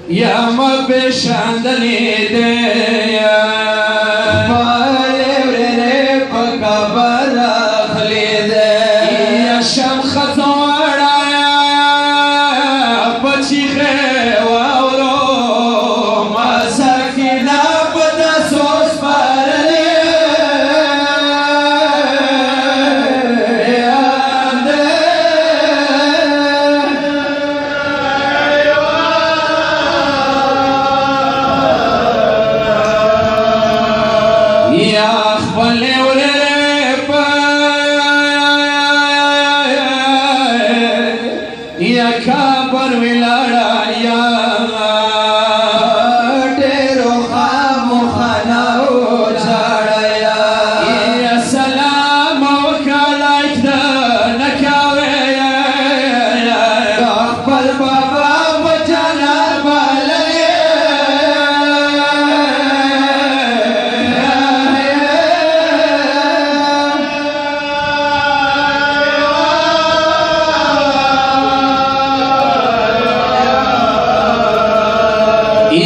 یا مبشاندنی دے بالے ورے پکا براخلی دے یا شم خطوڑا پچی خیوارو مساکینا پتا سوس پارلے یا کابر ولاړه یا ډېرو خامخانهو ژړیا یا سلام وکړه نه کوې خپل بابا په جنت بللې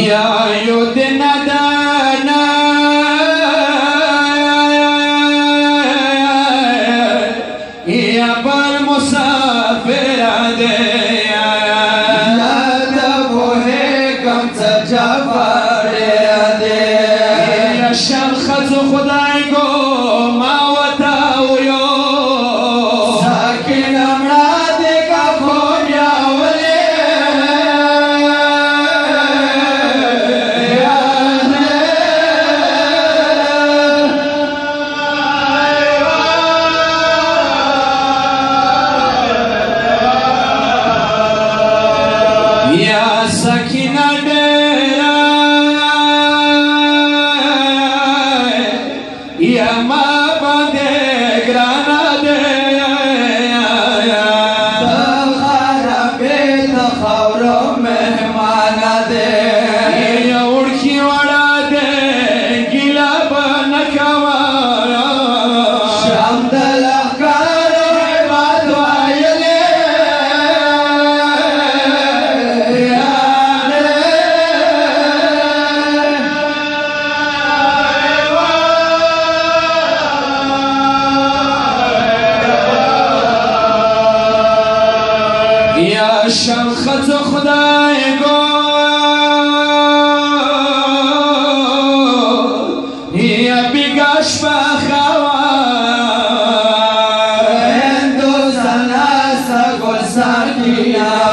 یا یو دن دانا یا بر مسافر دے کم څه جفر دې یا شم خزو خدای کو ما وتا ویو ساکن مړه دې کا خو بیا ولې یا سکینه ډېره یا ما باندې ګرانه ده د خرابې د خاورو مهمانه دې یا وړکي وړه ده ګیله به نه کوه شام د لښکرو عباد ویلې یا شم خزو خدای گو یا بیگاش بخوا هندوستان سا گل ساکینا